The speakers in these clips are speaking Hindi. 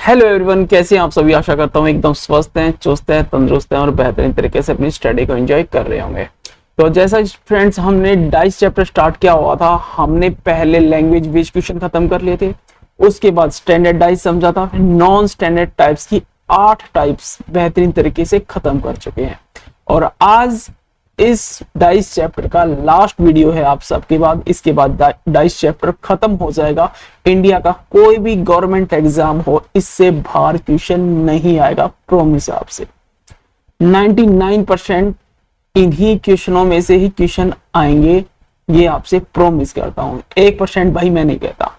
हेलो एवरीवन, कैसे हैं आप सभी। आशा करता हूँ एकदम स्वस्थ हैं, चुस्त हैं, तंदुरुस्त हैं और बेहतरीन तरीके से अपनी स्टडी को एंजॉय कर रहे होंगे। तो जैसा फ्रेंड्स हमने डाइस चैप्टर स्टार्ट किया हुआ था, हमने पहले लैंग्वेज बेस्ड क्वेश्चन खत्म कर लिए थे। उसके बाद स्टैंडर्ड डाइस समझा था, नॉन स्टैंडर्ड टाइप्स की 8 टाइप्स बेहतरीन तरीके से खत्म कर चुके हैं। और आज इस डाइस चैप्टर का लास्ट वीडियो है आप सबके बाद। इसके बाद डाइस चैप्टर खत्म हो जाएगा। इंडिया का कोई भी गवर्नमेंट एग्जाम हो, इससे बाहर क्वेश्चन नहीं आएगा, प्रॉमिस आपसे। 99% इन्हीं क्वेश्चनों में से ही क्वेश्चन आएंगे, ये आपसे प्रॉमिस करता हूं। 1% भाई मैं नहीं कहता,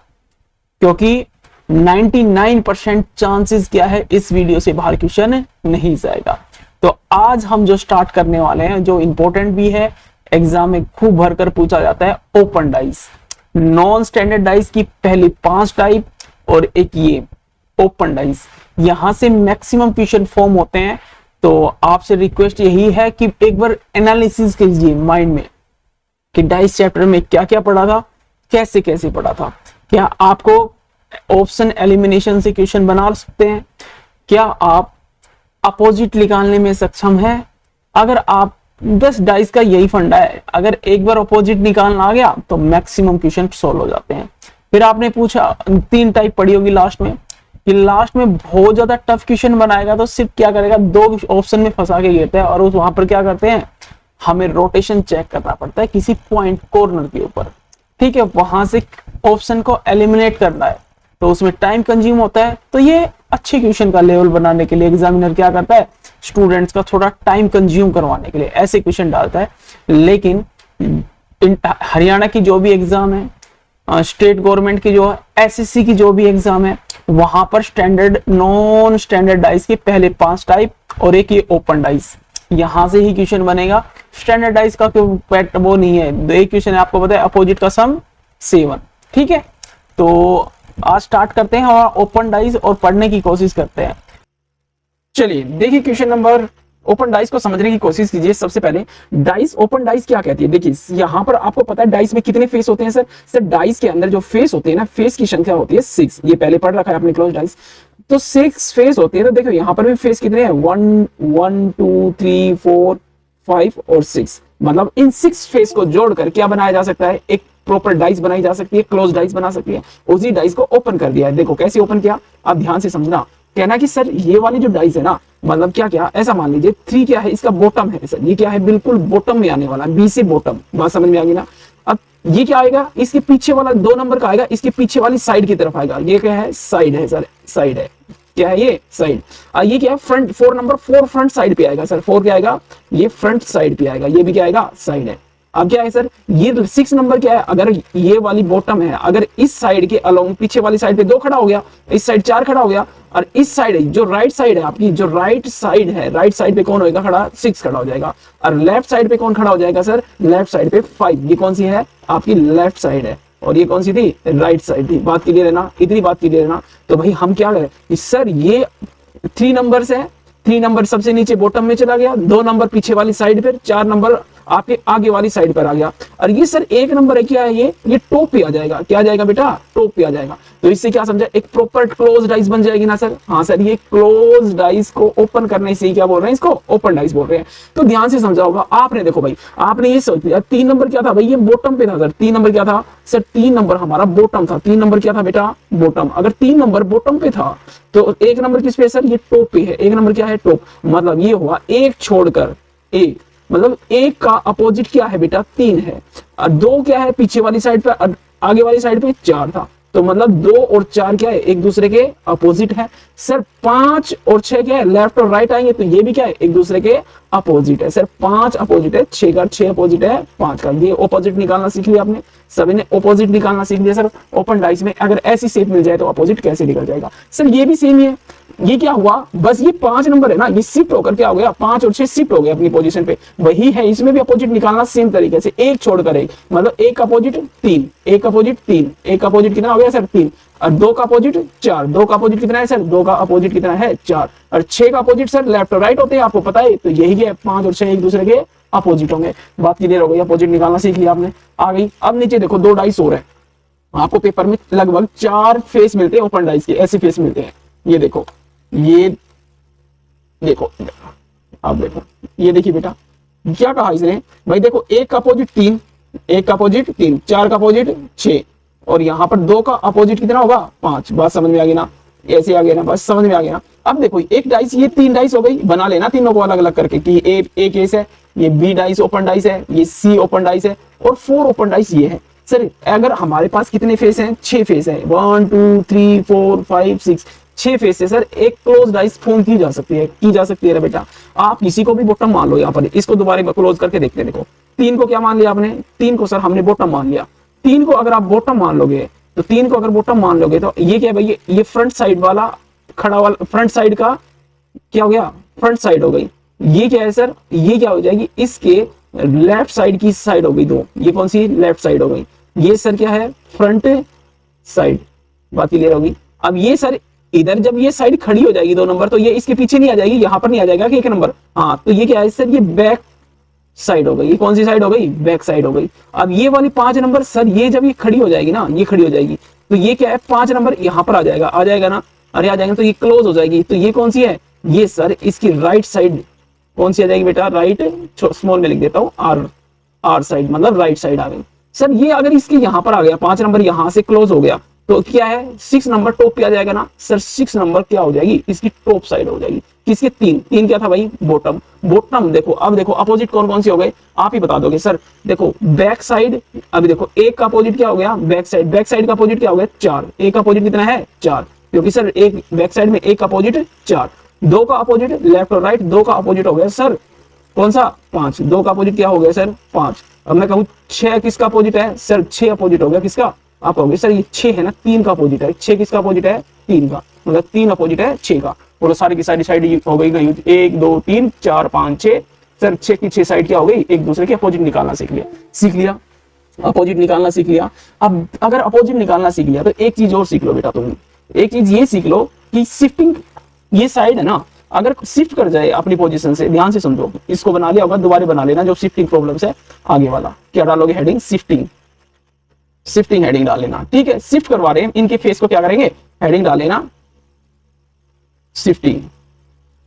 क्योंकि 99% चांसेस क्या है, इस वीडियो से बाहर क्वेश्चन नहीं जाएगा। तो आज हम जो स्टार्ट करने वाले हैं, जो इंपॉर्टेंट भी है, एग्जाम में खूब भरकर पूछा जाता है, open dice. Non standard dice की पहली 5 टाइप और एक ये ओपन डाइस, यहां से मैक्सिमम क्वेश्चन फॉर्म होते हैं। तो आपसे रिक्वेस्ट यही है कि एक बार एनालिसिस कीजिए माइंड में कि डाइस चैप्टर में क्या क्या पढ़ा था, कैसे कैसे पढ़ा था। क्या आपको ऑप्शन एलिमिनेशन से क्वेश्चन बना सकते हैं? क्या आप अपोजिट निकालने में सक्षम है? अगर आप बस डाइस का यही फंडा है, अगर एक बार अपोजिट निकालना आ गया तो मैक्सिमम क्वेश्चन सॉल्व हो जाते हैं। फिर आपने पूछा 3 टाइप पढ़ी होगी लास्ट में, कि लास्ट में बहुत ज्यादा टफ क्वेश्चन बनाएगा तो सिर्फ क्या करेगा, 2 ऑप्शन में फंसा के गिरता है। और उस वहां पर क्या करते हैं, हमें रोटेशन चेक करना पड़ता है किसी पॉइंट कॉर्नर के ऊपर, ठीक है, वहां से ऑप्शन को एलिमिनेट करना है, तो उसमें टाइम कंज्यूम होता है। तो ये अच्छे क्वेश्चन का लेवल बनाने के लिए एग्जामिनर क्या करता है, स्टूडेंट्स का थोड़ा टाइम कंज्यूम करवाने के लिए ऐसे क्वेश्चन डालता है। लेकिन हरियाणा की जो भी एग्जाम है, स्टेट गवर्नमेंट की जो है, एसएससी की जो भी एग्जाम है, वहां पर स्टैंडर्ड नॉन स्टैंडर्ड डाइस के पहले 5 टाइप और एक ये ओपन डाइस, यहां से ही क्वेश्चन बनेगा। स्टैंडर्ड डाइस का क्यों पैट वो नहीं है, एक क्वेश्चन है आपको पता है, अपोजिट का सम 7, ठीक है। तो आज स्टार्ट करते हैं और ओपन डाइस और पढ़ने की कोशिश करते हैं। चलिए देखिए क्वेश्चन नंबर, ओपन डाइस को समझने की कोशिश कीजिए। सबसे पहले डाइस, ओपन डाइस क्या कहती है। देखिए यहां पर आपको पता है डाइस में कितने फेस होते हैं सर डाइस के अंदर जो फेस होते हैं ना, फेस की संख्या होती है 6। ये पहले पढ़ रखा है आपने क्लोज डाइस, तो 6 फेस होती है। तो देखो यहां पर भी फेस कितने हैं, 1 1 2 3 4 5 और 6। मतलब इन 6 फेस को जोड़कर क्या बनाया जा सकता है, एक प्रॉपर डाइस बनाई जा सकती है, क्लोज डाइस बना सकती है। उसी डाइस को ओपन कर दिया है। देखो कैसे ओपन किया, आप ध्यान से समझना। कहना कि सर ये वाली जो डाइस है ना, मतलब क्या क्या, ऐसा मान लीजिए 3 क्या है, इसका बॉटम है सर, ये क्या है, बिल्कुल बॉटम में आने वाला, बी से बॉटम, बात समझ में आ गई ना। अब ये क्या आएगा, इसके पीछे वाला 2 नंबर का आएगा, इसके पीछे वाली साइड की तरफ आएगा। ये क्या है, साइड है सर, साइड है, क्या है ये, साइड। ये क्या है, फ्रंट, 4 नंबर 4 फ्रंट साइड पे आएगा सर, 4 क्या आएगा, ये फ्रंट साइड पे आएगा, ये भी क्या आएगा, साइड है। अब क्या है सर, ये 6 नंबर क्या है, अगर ये वाली बॉटम है, अगर इस साइड के अलोंग पीछे वाली साइड पे 2 खड़ा हो गया, इस साइड 4 खड़ा हो गया, और इस साइड जो राइट साइड है आपकी, जो राइट साइड है, राइट साइड पे कौन होगा खड़ा, 6 खड़ा हो जाएगा। और लेफ्ट साइड पे कौन खड़ा हो जाएगा सर, लेफ्ट साइड पे 5। ये कौन सी है, आपकी लेफ्ट साइड है, और ये कौन सी थी, राइट साइड थी। बात क्लियर है ना, इतनी बात क्लियर है ना। तो भाई हम क्या करें सर, ये 3 नंबर है, 3 नंबर सबसे नीचे बॉटम में चला गया, 2 नंबर पीछे वाली साइड पे, 4 नंबर आपके आगे वाली साइड पर आ गया। और ये सर 1 नंबर है, क्या है ये टॉप पे आ जाएगा, क्या आ जाएगा बेटा, टॉप पे आ जाएगा। तो इससे क्या समझा, एक प्रॉपर क्लोज डाइस बन जाएगी ना सर। हाँ सर, ये क्लोज डाइस को ओपन करने से क्या बोल रहे हैं, इसको ओपन डाइस बोल रहे हैं। तो ध्यान से समझा होगा आपने। देखो भाई, आपने ये सोच लिया 3 नंबर क्या था भाई, ये बॉटम पे था सर। 3 नंबर क्या था सर, 3 नंबर हमारा बॉटम था। 3 नंबर क्या था बेटा, बॉटम। अगर 3 नंबर बॉटम पे था तो 1 नंबर किस पे सर, ये टॉप पे है। 1 नंबर क्या है, टॉप। मतलब ये हुआ 1 छोड़कर 1, मतलब 1 का अपोजिट क्या है बेटा, 3 है। और 2 क्या है, पीछे वाली साइड पे, आगे वाली साइड पे 4 था। तो मतलब 2 और 4 क्या है, एक दूसरे के अपोजिट है सर। 5 और 6 क्या है, लेफ्ट और राइट आएंगे, तो ये भी क्या है, एक दूसरे के अपोजिट है सर। 5 अपोजिट है 6 का, 6 अपोजिट है 5 का। ये अपोजिट निकालना सीख लिया आपने, सभी ने अपोजिट निकालना सीख लिया सर। ओपन डाइस में अगर ऐसी शेप मिल जाए तो अपोजिट कैसे निकल जाएगा सर, ये भी सेम ही है। ये क्या हुआ, बस ये 5 नंबर है ना, ये शिफ्ट होकर क्या हो गया, 5 और 6 शिफ्ट हो गए अपनी पोजीशन पे। वही है इसमें भी अपोजिट निकालना सेम तरीके से, 1 छोड़कर 1, मतलब 1 अपोजिट 3, 1 अपोजिट 3, 1 अपोजिट कितना हो गया सर, 3। और 2 का अपोजिट 4, 2 का अपोजिट कितना है सर, 2 का अपोजिट कितना है, 4। और 6 का अपोजिट सर लेफ्ट और राइट होते हैं, आपको पता है। तो यही है, 5 और 6 एक दूसरे के अपोजिट होंगे। बात क्लियर हो गई, अपोजिट निकालना सीख लिया आपने, आ गई। अब नीचे देखो 2 डाइस और है, आपको पेपर में लगभग 4 फेस मिलते हैं ओपन डाइस के, ऐसे फेस मिलते हैं। ये देखो, ये देखो, अब देखो, ये देखिए बेटा क्या कहा इसने भाई, देखो एक का अपोजिट 3, एक का अपोजिट 3, 4 का अपोजिट 6, और यहाँ पर 2 का अपोजिट कितना होगा 5। बात समझ में आ गई ना, ऐसे आ गया ना, बस समझ में आ गया ना। अब देखो एक डाइस, ये 3 डाइस हो गई, बना लेना तीनों को अलग अलग करके कि ए केस है, ये बी डाइस ओपन डाइस है, ये सी ओपन डाइस है, और 4 ओपन डाइस ये है। सर अगर हमारे पास कितने फेस हैं, 6 फेस है, 1 2 3 4 5 6, 6 फेस है सर। एक क्लोज डाइस फॉर्म की जा सकती है, की जा सकती है बेटा। आप किसी को भी बॉटम मान लो, यहाँ पर इसको दोबारा क्लोज करके देखते हैं। देखो 3 को क्या मान लिया आपने, 3 को सर हमने बॉटम मान लिया। 3 को अगर आप बॉटम मान लोगे, तो 3 को अगर बॉटम मान लोगे तो ये क्या है भाई, ये फ्रंट साइड वाला खड़ा वाला, फ्रंट साइड का क्या हो गया, फ्रंट साइड हो गई। ये क्या है सर, ये क्या हो जाएगी, इसके लेफ्ट साइड की साइड हो गई 2, ये कौन सी लेफ्ट साइड हो गई। ये सर क्या है, फ्रंट साइड। बात क्लियर होगी। अब ये सर इधर जब ये साइड खड़ी हो जाएगी 2 नंबर, तो ये इसके पीछे नहीं आ जाएगी, यहां पर नहीं आ जाएगा कि 1 नंबर। हाँ तो ये क्या है सर, ये बैक साइड हो गई। ये कौन सी साइड हो गई, बैक साइड हो गई। अब ये वाली 5 नंबर सर, ये जब ये खड़ी हो जाएगी ना, ये खड़ी हो जाएगी, तो ये क्या है 5 नंबर यहां पर आ जाएगा, आ जाएगा ना, अरे आ जाएगा, तो ये क्लोज हो जाएगी। तो ये कौन सी है, ये सर इसकी राइट साइड कौन सी आ जाएगी बेटा, राइट, स्मॉल में लिख देता हूं आर साइड, मतलब राइट साइड आ गई। सर ये अगर इसके यहां पर आ गया, 5 नंबर यहां से क्लोज हो गया, तो क्या है 6 नंबर टॉप पे आ जाएगा ना सर। 6 नंबर क्या हो जाएगी, इसकी टॉप साइड हो जाएगी। किसके, 3 क्या था भाई, बॉटम। बॉटम देखो, अब देखो अपोजिट कौन कौन से हो गए, आप ही बता दोगे सर। देखो बैक साइड, अभी देखो एक का अपोजिट क्या हो गया, बैक साइड। बैक साइड का अपोजिट क्या हो गया, 4। एक का अपोजिट कितना है, 4, क्योंकि सर एक बैक साइड में एक का अपोजिट 4। 2 का अपोजिट लेफ्ट और राइट, 2 का अपोजिट हो गया सर कौन सा, 5। 2 का अपोजिट क्या हो गया सर, 5। अब मैं कहूं 6 किसका अपोजिट है सर, 6 अपोजिट हो गया किसका, आप कहोगे सर ये 6 है ना, 3 का अपोजिट है। 6 किसका अपोजिट है, 3 का, मतलब 3 अपोजिट है 6 का। और सारी की सारी साइड हो गई 1 2 3 4 5 6 सर। 6 की 6 साइड क्या हो गई, एक दूसरे के अपोजिट निकालना सीख लिया, अपोजिट निकालना सीख लिया। अब अगर अपोजिट निकालना सीख लिया, तो एक चीज और सीख लो बेटा तुम, एक चीज ये सीख लो कि शिफ्टिंग, ये साइड है ना, अगर शिफ्ट कर जाए अपनी पोजीशन से, ध्यान से समझो, इसको बना लिया होगा, दोबारा बना लेना, जो शिफ्टिंग प्रॉब्लम्स है आगे वाला। क्या डालोगे हेडिंग, शिफ्टिंग हेडिंग डाल लेना, ठीक है। शिफ्ट करवा रहे हैं इनके फेस को, क्या करेंगे, हेडिंग डाल लेना शिफ्टिंग।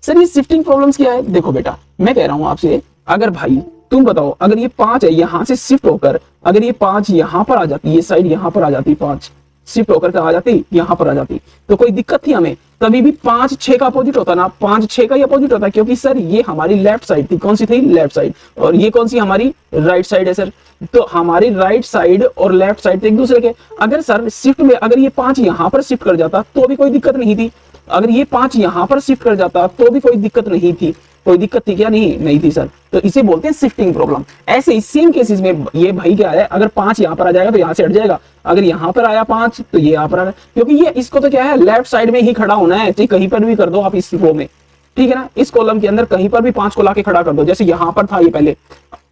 सर ये शिफ्टिंग प्रॉब्लम्स क्या है, देखो बेटा मैं कह रहा हूं आपसे, अगर भाई तुम बताओ, अगर ये 5 है, यहां से शिफ्ट होकर अगर ये 5 यहां पर आ जाती, ये साइड यहां पर आ जाती, 5 शिफ्ट होकर आ जाती, यहां पर आ जाती, तो कोई दिक्कत थी हमें, तभी भी 5 6 का अपोजिट होता ना, 5 6 का ही अपोजिट होता, क्योंकि सर ये हमारी लेफ्ट साइड थी, कौन सी थी, लेफ्ट साइड, और ये कौन सी हमारी राइट साइड है सर। तो हमारी राइट साइड और लेफ्ट साइड एक दूसरे के, अगर सर शिफ्ट में अगर ये 5 यहां पर शिफ्ट कर जाता तो भी कोई दिक्कत नहीं थी, अगर ये 5 यहां पर शिफ्ट कर जाता तो भी कोई दिक्कत नहीं थी, कोई दिक्कत थी क्या, नहीं थी सर। तो इसे बोलते हैं शिफ्टिंग प्रॉब्लम। ऐसे ही सेम केसेस में ये भाई क्या है, अगर 5 यहां पर आ जाएगा तो यहां से हट जाएगा, अगर यहां पर आया 5 तो ये यहां पर आ गया, क्योंकि ये इसको तो क्या है लेफ्ट साइड में ही खड़ा होना है, चाहे कहीं पर भी कर दो आप इस रो में, ठीक है ना, इस कॉलम के अंदर कहीं पर भी 5 को लाके खड़ा कर दो। जैसे यहां पर था, ये पहले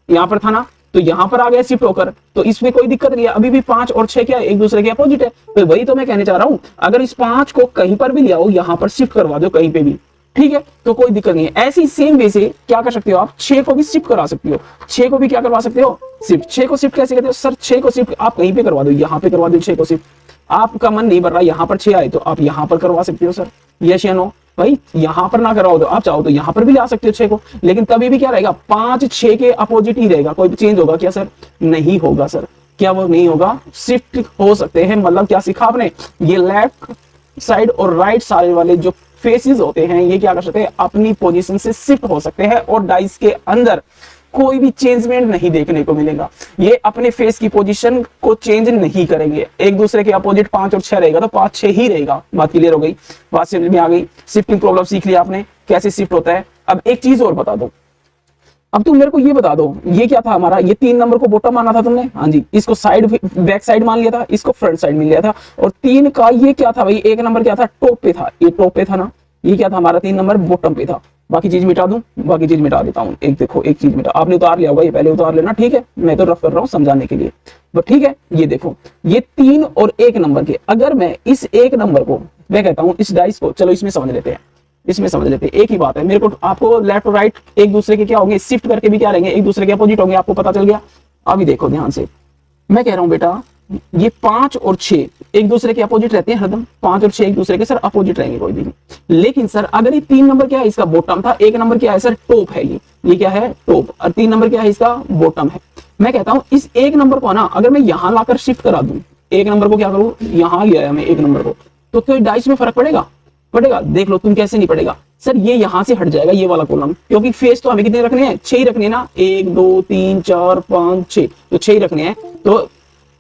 यहां पर था ना, तो यहां पर आ गया शिफ्ट होकर, तो इसमें कोई दिक्कत नहीं है, अभी भी 5 और 6 क्या एक दूसरे के अपोजिट है। तो वही तो मैं कहने चाह रहा हूं, अगर इस 5 को कहीं पर भी ले आओ, यहां पर शिफ्ट करवा दो कहीं पे भी, ठीक है, तो कोई दिक्कत नहीं है। ऐसी सेम वे से क्या कर सकते हो आप, 6 को भी शिफ्ट करा सकते हो, 6 को भी क्या करवा सकते हो, शिफ्ट। 6 को शिफ्ट कैसे करते हो सर, 6 को शिफ्ट आप कहीं पे करवा दो, यहां पे करवा दो 6 को शिफ्ट। आपका मन नहीं भर रहा, यहां पर 6 आए तो आप यहां पर करवा सकते हो सर, यस या नो। भाई यहां पर ना करवाओ तो आप चाहो तो यहां पर भी ला सकते हो 6 को, लेकिन तभी भी क्या रहेगा, 5 6 के अपोजिट ही रहेगा, कोई चेंज होगा क्या सर, नहीं होगा सर। क्या वो नहीं होगा, शिफ्ट हो सकते हैं, मतलब क्या सीखा आपने, ये लेफ्ट साइड और राइट साइड वाले जो फेसेस होते हैं, ये क्या कर सकते हैं, अपनी पोजीशन से शिफ्ट हो सकते हैं, और डाइस के अंदर कोई भी चेंजमेंट नहीं देखने को मिलेगा, ये अपने फेस की पोजीशन को चेंज नहीं करेंगे। एक दूसरे के अपोजिट 5 और 6 रहेगा तो 5 6 ही रहेगा। बात क्लियर हो गई, बात समझ में आ गई। शिफ्टिंग प्रॉब्लम सीख लिया आपने, कैसे शिफ्ट होता है। अब एक चीज और बता दो, अब तुम मेरे को ये बता दो, ये क्या था हमारा, ये 3 नंबर को बॉटम माना था तुमने, हाँ जी, इसको साइड बैक साइड मान लिया था, इसको फ्रंट साइड मिल लिया था, और 3 का ये क्या था भाई, 1 नंबर क्या था, टॉप पे था, ये टॉप पे था ना, ये क्या था हमारा 3 नंबर बॉटम पे था। बाकी चीज मिटा दूं, बाकी चीज मिटा देता हूं। एक देखो, एक चीज मिटा, आपने उतार लिया होगा, ये पहले उतार लेना, ठीक है, मैं तो रफ कर रहा हूं समझाने के लिए, बट ठीक है। ये देखो, ये 3 और 1 नंबर के, अगर मैं इस 1 नंबर को, मैं कहता हूं इस डाइस को, चलो इसमें समझ लेते हैं, इसमें समझ लेते हैं, एक ही बात है। मेरे को आपको लेफ्ट और राइट एक दूसरे के क्या होंगे, शिफ्ट करके भी क्या रहेंगे, एक दूसरे के अपोजिट होंगे, आपको पता चल गया। अभी देखो ध्यान से, मैं कह रहा हूं बेटा, ये 5 और 6 एक दूसरे के अपोजिट रहते हैं हरदम, 5 और 6 एक दूसरे के सर अपोजिट रहेंगे कोई भी नहीं। लेकिन सर अगर ये 3 नंबर क्या है, इसका बॉटम था, 1 नंबर क्या है सर, टॉप है, ये क्या है, टॉप, और 3 नंबर क्या है, इसका बॉटम है। मैं कहता हूं इस 1 नंबर को ना अगर मैं यहां लाकर शिफ्ट करा दूं, 1 नंबर को क्या करूं, यहां लिया मैं 1 नंबर को, तो क्या डाइस में फर्क पड़ेगा? पड़ेगा। देख लो तुम कैसे नहीं पड़ेगा सर, ये यहां से हट जाएगा ये वाला कॉलम, क्योंकि फेस तो हमें कितने रखने हैं, 6 ही रखने हैं ना, 1 2 3 4 5 6, तो 6 ही रखने हैं, तो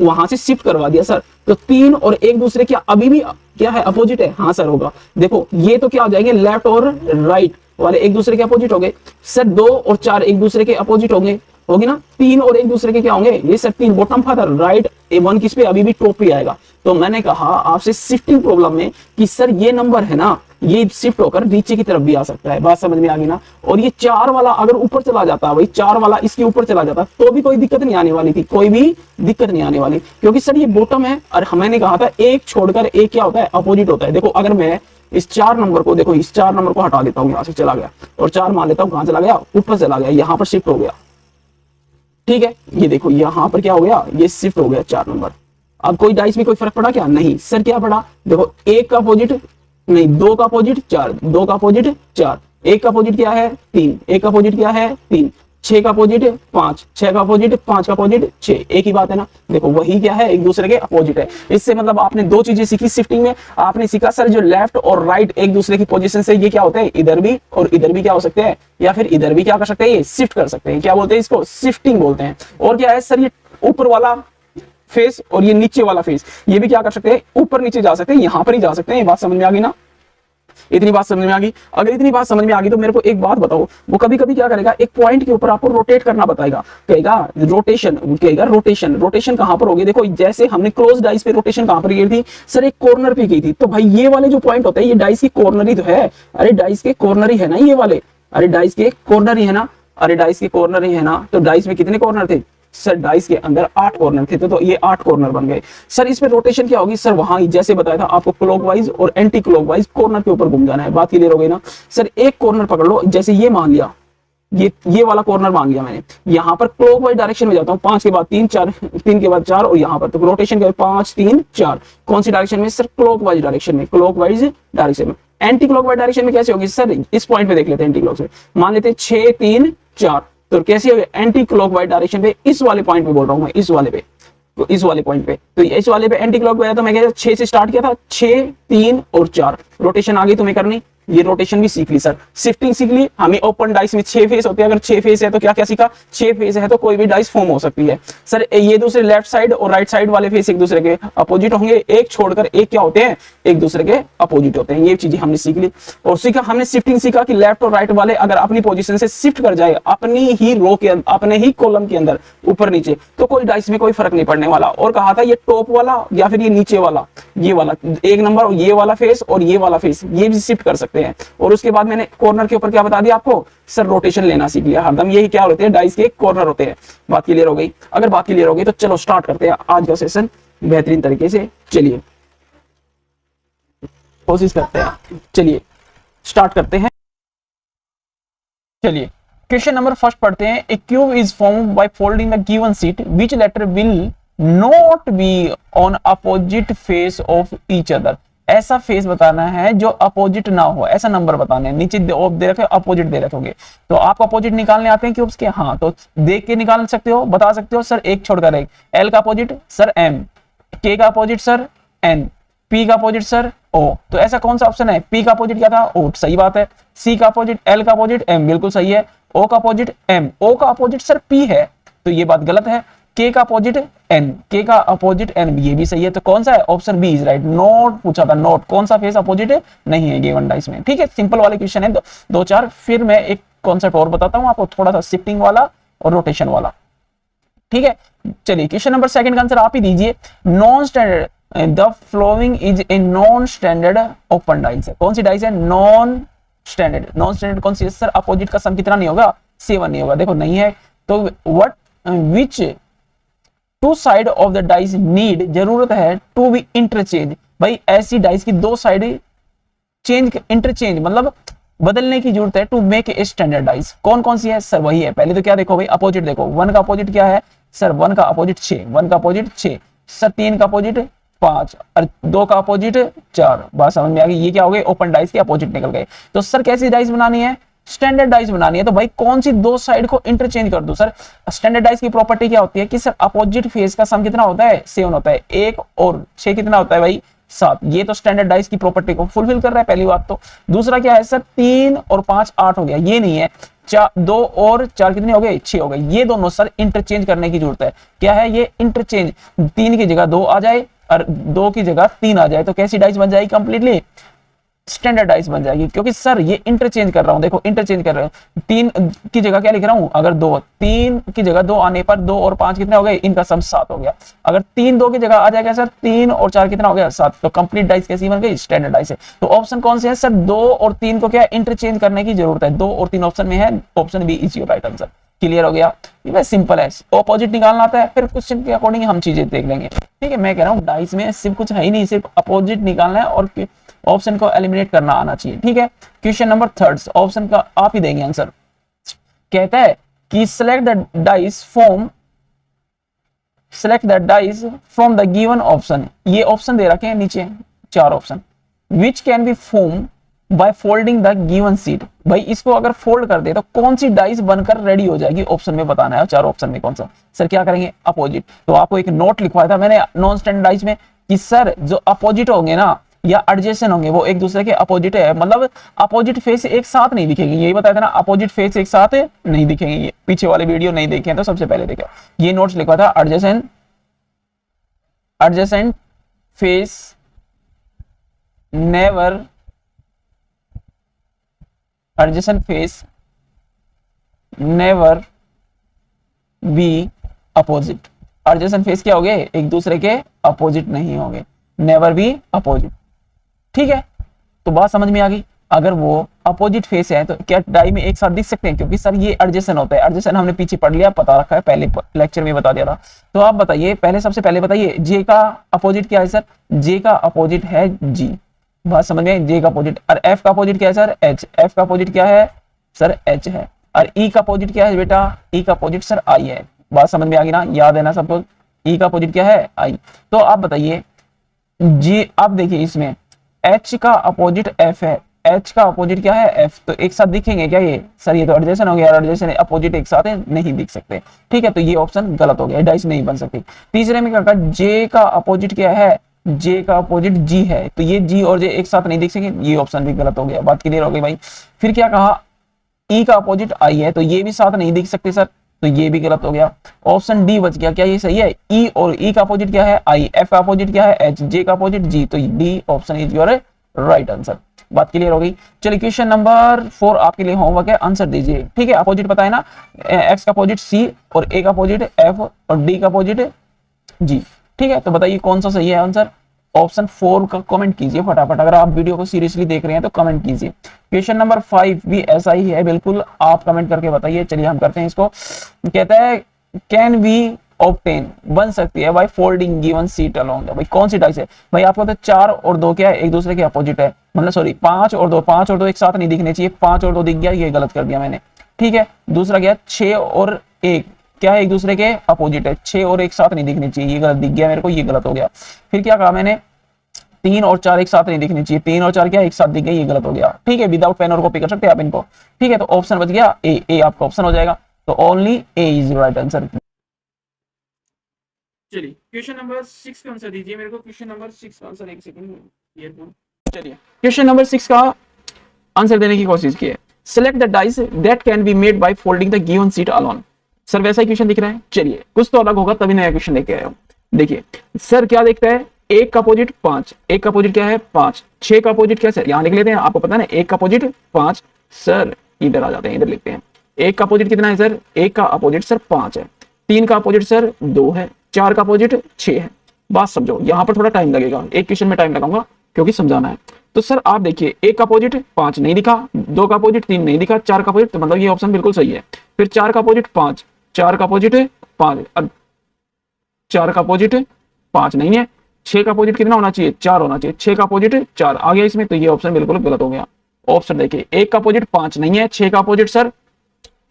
वहां से शिफ्ट करवा दिया सर। तो 3 और एक दूसरे क्या अभी भी क्या है, अपोजिट है? हाँ सर होगा। देखो ये तो क्या हो जाएंगे, लेफ्ट और राइट वाले एक दूसरे के अपोजिट हो गए सर। 2 और 4 एक दूसरे के अपोजिट होंगे, होगी ना। 3 और एक दूसरे के क्या होंगे, ये sir 3 bottom father right, A1 किस पे, अभी भी टॉप पे आएगा। तो मैंने कहा आपसे शिफ्टिंग प्रॉब्लम में कि सर ये नंबर है ना, ये शिफ्ट होकर नीचे की तरफ भी आ सकता है, बात समझ में आ गई ना। और ये 4 वाला अगर ऊपर चला जाता, भाई 4 वाला इसके ऊपर चला जाता तो भी कोई दिक्कत नहीं आने वाली थी, कोई भी दिक्कत नहीं आने वाली, क्योंकि सर ये बॉटम है। और मैंने कहा था एक छोड़कर एक क्या होता है, अपोजिट होता है। देखो अगर मैं इस 4 नंबर को, देखो इस 4 नंबर को हटा देता हूँ, यहां से चला गया, और 4 मान लेता हूँ कहां चला गया, ऊपर चला गया, यहां पर शिफ्ट हो गया, ठीक है। ये देखो यहां पर क्या हो गया, ये शिफ्ट हो गया 4 नंबर। अब कोई डाइस में कोई फर्क पड़ा क्या? नहीं सर। क्या पड़ा? देखो 1 का अपोजिट नहीं, 2 का अपोजिट 4, 2 का अपोजिट 4, 1 का अपोजिट क्या है 3, 1 का अपोजिट क्या है 3, 6 का अपोजिट 5, 6 का अपोजिट 5 का अपोजिट 6, एक ही बात है ना। देखो वही क्या है, एक दूसरे के अपोजिट है। इससे मतलब आपने 2 चीजें सीखी शिफ्टिंग में। आपने सीखा सर जो लेफ्ट और राइट एक दूसरे की पोजीशन से ये क्या होते हैं, इधर भी और इधर भी क्या हो सकते हैं, या फिर इधर भी क्या कर सकते हैं, ये शिफ्ट कर सकते हैं। क्या बोलते हैं इसको, शिफ्टिंग बोलते हैं। और क्या है सर, ये ऊपर वाला फेस और ये नीचे वाला फेस, ये भी क्या कर सकते हैं, ऊपर नीचे जा सकते हैं, यहां पर ही जा सकते हैं। ये बात समझ में आ गई ना, इतनी बात समझ में आ गई। अगर इतनी बात समझ में आ गई तो मेरे को एक बात बताओ, वो कभी कभी क्या करेगा, एक पॉइंट के ऊपर आपको रोटेट करना बताएगा, कहेगा रोटेशन, कहेगा रोटेशन। रोटेशन कहां पर होगी, देखो जैसे हमने क्लोज डाइस पे रोटेशन कहां पर की थी सर, एक कॉर्नर पे की थी। तो भाई ये वाले जो पॉइंट होते हैं, ये डाइस की कॉर्नर ही तो है। अरे डाइस के कॉर्नर ही है ना ये वाले, अरे डाइस के कॉर्नर ही है ना, अरे डाइस के कॉर्नर ही है ना। तो डाइस में कितने कॉर्नर थे सर, डाइस के अंदर 8 कॉर्नर थे, तो ये 8 कॉर्नर बन गए सर। इसमें रोटेशन क्या होगी सर, वहां जैसे बताया था आपको क्लॉकवाइज और एंटी क्लॉकवाइज कॉर्नर के ऊपर घूम जाना है। बात क्लियर हो गई ना सर। एक कॉर्नर पकड़ लो, जैसे ये मान लिया, ये वाला कॉर्नर मान लिया मैंने, यहाँ पर क्लॉकवाइज डायरेक्शन में जाता हूँ, 5 के बाद 3 4, 3 के बाद 4, और यहाँ पर तो रोटेशन क्या है 5 3 4, कौन सी डायरेक्शन में सर, क्लॉकवाइज डायरेक्शन में, क्लॉकवाइज डायरेक्शन में। एंटी क्लॉकवाइज डायरेक्शन में कैसे होगी सर, इस पॉइंट पे देख लेते हैं। एंटी क्लॉकवाइज मान लेते हैं 6 3 4, तो कैसे होगी एंटी क्लॉकवाइज डायरेक्शन पे, इस वाले पॉइंट पे बोल रहा हूं मैं, इस वाले पे, तो इस वाले पॉइंट पे, तो इस वाले पे एंटी क्लॉकवाइज। तो मैं कहता 6 से स्टार्ट किया था, 6 3 और 4, रोटेशन आगे तुम्हें करनी, ये रोटेशन भी सीख ली सर। शिफ्टिंग सीख ली। हमें ओपन डाइस में 6 फेस होते हैं, अगर 6 फेस है तो क्या क्या सीखा, 6 फेस है तो कोई भी डाइस फॉर्म हो सकती है सर। ये दूसरे लेफ्ट साइड और राइट साइड वाले फेस एक दूसरे के अपोजिट होंगे, एक छोड़कर एक क्या होते हैं, एक दूसरे के अपोजिट होते हैं। ये चीजें हमने सीख ली। और सीखा हमने शिफ्टिंग सीखा कि लेफ्ट और राइट वाले अगर अपनी पोजीशन से शिफ्ट कर जाए अपनी ही रो के अंदर, अपने ही कॉलम के अंदर ऊपर नीचे, तो कोई डाइस में कोई फर्क नहीं पड़ने वाला। और कहा था ये टॉप वाला या फिर ये नीचे वाला, ये वाला 1 नंबर, ये वाला फेस और ये वाला फेस, ये भी शिफ्ट कर सकते हैं। और उसके बाद मैंने कॉर्नर के ऊपर क्या बता दिया आपको सर, रोटेशन लेना सीख लिया। हरदम यही क्या होते हैं, डाइस के कॉर्नर होते हैं। बात क्लियर हो गई? अगर बात क्लियर हो गई तो चलो स्टार्ट करते हैं आज का सेशन बेहतरीन तरीके से। चलिए कोशिश करते हैं, चलिए स्टार्ट करते हैं। चलिए क्वेश्चन नंबर फर्स्ट पढ़ते हैं। A cube is formed by folding the given sheet which letter will not be on opposite face of each other. ऐसा फेस बताना है जो अपोजिट ना हो, ऐसा नंबर बताने हैं। नीचे दे रखे अपोजिट दे रखोगे, तो आपको अपोजिट निकालने आते हैं क्यूब्स के? हाँ, तो देख के निकाल सकते हो, बता सकते हो सर एक छोड़कर एक। एल का अपोजिट सर एम, के का अपोजिट सर एन, पी का अपोजिट सर ओ। तो ऐसा कौन सा ऑप्शन है, पी का अपोजिट क्या था ओ, सही बात है। सी का अपोजिट, एल का अपोजिट एम, बिल्कुल सही है। ओ का अपोजिट एम, ओ का अपोजिट सर पी है, तो ये बात गलत है। के का अपोजिट एन, के का अपोजिट एन, ये भी सही है। तो कौन सा है, option B is right. Not पूछा था, नोट कौन सा फेस अपोजिट नहीं है गिवन डाइस में। ठीक है, सिंपल वाले क्वेश्चन है, दो चार। फिर मैं एक कॉन्सेप्ट और बताता हूं आपको, थोड़ा सा शिफ्टिंग वाला और रोटेशन वाला। ठीक है, चलिए क्वेश्चन नंबर सेकंड का आंसर आप ही दीजिए। Non standard, the following is a non standard open dice है। कौन सी डाइस है, नॉन स्टैंडर्ड। नॉन स्टैंडर्ड कौन सी है सर, अपोजिट का सम कितना नहीं होगा, 7 नहीं होगा। देखो नहीं है, तो what which two side of the dice need, जरूरत है टू बी इंटरचेंज। भाई ऐसी डाइस की 2 साइड चेंज, इंटरचेंज मतलब बदलने की जरूरत है to make a standard dice. कौन कौन सी है सर, वही है। पहले तो क्या देखो भाई, अपोजिट देखो। 1 का अपोजिट क्या है सर, 1 का अपोजिट 6, 1 का अपोजिट 6, सर 3 का अपोजिट 5 और 2 का अपोजिट 4। बात समझ में आ गई। ये क्या हो गए, ओपन डाइस के अपोजिट निकल गए। तो सर कैसी डाइस बनानी है, स्टैंडर्ड डाइस बनानी है। तो भाई कौन सी दो साइड को इंटरचेंज कर दो सर। स्टैंडर्ड डाइस की प्रॉपर्टी क्या होती है कि सर अपोजिट फेस का सम कितना होता है, 7 होता है। 1 और 6 कितना होता है भाई, 7। ये तो स्टैंडर्ड डाइस की प्रॉपर्टी को फुलफिल कर रहा है, पहली बात तो। दूसरा क्या है सर, 3 और 5 8 हो गया, ये नहीं है। 2 और 4 कितने हो गए, 6 हो गए। ये दोनों सर इंटरचेंज करने की जरूरत है। क्या है ये इंटरचेंज, 3 की जगह 2 आ जाए और 2 की जगह 3 आ जाए, तो कैसी डाइस बन जाएगी, कंप्लीटली स्टैंडर्डाइज बन जाएगी। क्योंकि सर ये इंटरचेंज कर रहा हूं, देखो इंटरचेंज कर रहे हो। 3 की जगह क्या लिख रहा हूं, अगर 2, 3 की जगह 2 आने पर 2 और 5 कितने हो गए, इनका सम 7 हो गया। अगर 3 2 की जगह आ जाएगा सर, 3 और 4 कितना हो गया, 7। तो कंप्लीट डाइस कैसी बन गई, स्टैंडर्डाइज है। तो ऑप्शन कौन से है सर, 2 और 3 को क्या इंटरचेंज करने की जरूरत है। 2 और 3 ऑप्शन में है, option B is your right answer. Clear हो गया, ये सिंपल है। ऑपोजिट निकालना आता है, फिर क्वेश्चन के अकॉर्डिंग हम चीजें देख लेंगे। ठीक है, मैं कह रहा हूँ डाइस में सिर्फ कुछ है ही नहीं, सिर्फ अपोजिट निकालना है और ऑप्शन को एलिमिनेट करना आना चाहिए। ठीक है, क्वेश्चन नंबर 3 ऑप्शन का आप ही देंगे आंसर। कहता है कि select the dice from the given option. ये ऑप्शन दे रखे हैं नीचे 4 option, which can be form by folding the given seat. भाई इसको अगर फोल्ड कर दे तो कौन सी डाइस बनकर रेडी हो जाएगी, ऑप्शन में बताना है। 4 ऑप्शन में कौन सा, सर क्या करेंगे, अपोजिट। तो आपको एक नोट लिखवाया था मैंने नॉन स्टैंडर्ड डाइस में कि सर जो अपोजिट होंगे ना या एडजेसेंट होंगे वो एक दूसरे के अपोजिट है, मतलब अपोजिट फेस एक साथ नहीं दिखेंगे। यही बताया था ना, अपोजिट फेस एक साथ नहीं दिखेंगे। ये पीछे वाले वीडियो नहीं देखे हैं तो सबसे पहले देखा, ये नोट्स लिखा था। Adjacent face never be opposite. Adjacent face क्या हो गए, एक दूसरे के अपोजिट नहीं होंगे, नेवर बी अपोजिट। ठीक है, तो बात समझ में आ गई। अगर वो अपोजिट फेस है तो क्या डाई में एक साथ दिख सकते हैं, क्योंकि सर ये एडजेसेंट होता है। एडजेसेंट हमने पीछे पढ़ लिया, पता रखा है, पहले लेक्चर में बता दिया था। तो आप बताइए पहले, सबसे पहले बताइए जे का अपोजिट क्या है सर, जे का अपोजिट है जी। बात समझ में, जे का अपोजिट। और एफ का अपोजिट क्या है सर, एच। एफ का अपोजिट क्या है सर, एच है। और ई का अपोजिट क्या है बेटा, ई का अपोजिट सर आई है। बात समझ में आ गई ना, याद है ना सबको, ई का अपोजिट क्या है, आई। तो आप बताइए जी, आप देखिए इसमें एच का अपोजिट एफ है, एच का अपोजिट क्या है, एफ। तो एक साथ दिखेंगे क्या ये, सर ये तो एडजेसेंट हो गया, एडजेसेंट अपोजिट एक साथ नहीं दिख सकते। ठीक है, तो ये ऑप्शन गलत हो गया, डाइस नहीं बन सकती। तीसरे में क्या कहा, जे का अपोजिट क्या है, जे का अपोजिट जी है। तो ये जी और जे एक साथ नहीं दिख सके, ये ऑप्शन भी गलत हो गया। बात क्लियर हो गई भाई। फिर क्या कहा, ई का अपोजिट आई है, तो ये भी साथ नहीं दिख सकते सर, तो ये भी गलत हो गया। ऑप्शन डी बच गया, क्या ये सही है, ई। और ई का अपोजिट क्या है, आई। एफ का अपोजिट क्या है, एच। जे का अपोजिट जी। तो D option is your right answer. बात क्लियर हो गई। चलिए क्वेश्चन नंबर 4 आपके लिए होमवर्क है, आंसर दीजिए। ठीक है, अपोजिट पता है ना, एक्स का अपोजिट सी और ए का अपोजिट एफ और डी का अपोजिट जी। ठीक है, तो बताइए कौन सा सही है आंसर। ऑप्शन 4 का कमेंट कीजिए फटाफट, अगर आप वीडियो को सीरियसली देख रहे हैं तो कमेंट कीजिए। क्वेश्चन नंबर 5 भी ऐसा ही है बिल्कुल, आप कमेंट करके बताइए। चलिए हम करते हैं इसको। कहता है कैन बी ऑब्टेन, बन सकती है by folding given seat along. भाई कौन सी डाइस है, भाई आपको तो 4 और 2 क्या है, एक दूसरे के अपोजिट है, मतलब सॉरी 5 और 2, 5 और 2 एक साथ नहीं दिखने चाहिए, 5 और 2 दिख गया, ये गलत कर दिया मैंने। ठीक है, दूसरा क्या, 6 और 1 क्या है, एक दूसरे के अपोजिट है, 6 और 1 साथ नहीं दिखने चाहिए, ये गलत दिख गया मेरे को, ये गलत हो गया। फिर क्या कहा मैंने, 3 और 4 एक साथ नहीं दिखने चाहिए, 3 और 4 क्या एक साथ दिख गए, ये गलत हो गया। ठीक है, विदाउट पेन और कॉपी कर सकते हैं आप इनको। ठीक है, तो ऑप्शन बच गया ए, ए आपका ऑप्शन हो जाएगा। तो only A is right answer. चलिए क्वेश्चन नंबर 6 का आंसर दीजिए मेरे को। क्वेश्चन नंबर 6 का आंसर, एक सेकंड। चलिए क्वेश्चन नंबर 6 का आंसर देने की कोशिश की है। Select the dice that can be made by folding the given seat alone. Sir वैसा ही क्वेश्चन दिख रहा है, चलिए कुछ तो अलग होगा तभी नया क्वेश्चन लेके आया हूं। देखिए सर क्या देखता है, 1 का अपोजिट 5, 1 का अपोजिट क्या है 5, 6 का अपोजिट क्या है, यहां लिख लेते हैं, आपको पता है ना 1 का अपोजिट 5। सर इधर आ जाते हैं, इधर लिखते हैं 1 का अपोजिट कितना है सर, 1 का अपोजिट सर 5 है, 3 का अपोजिट सर 2 है, 4 का अपोजिट 6 है। बात समझो, यहां पर थोड़ा टाइम लगेगा, एक क्वेश्चन में टाइम लगाऊंगा क्योंकि समझाना है। तो सर आप देखिए 1 का अपोजिट 5 नहीं दिखा, 2 का अपोजिट 3 नहीं दिखा, 4 का अपोजिट, तो मतलब ये ऑप्शन बिल्कुल सही है। फिर 4 का अपोजिट 5, 4 का अपोजिट 5, 4 का अपोजिट 5 नहीं है। 6 का अपोजिट कितना होना चाहिए, 4 होना चाहिए, 6 का अपोजिट 4 आ गया इसमें, तो ये ऑप्शन बिल्कुल गलत हो गया। ऑप्शन देखिए 1 का अपोजिट 5 नहीं है, 6 का अपोजिट सर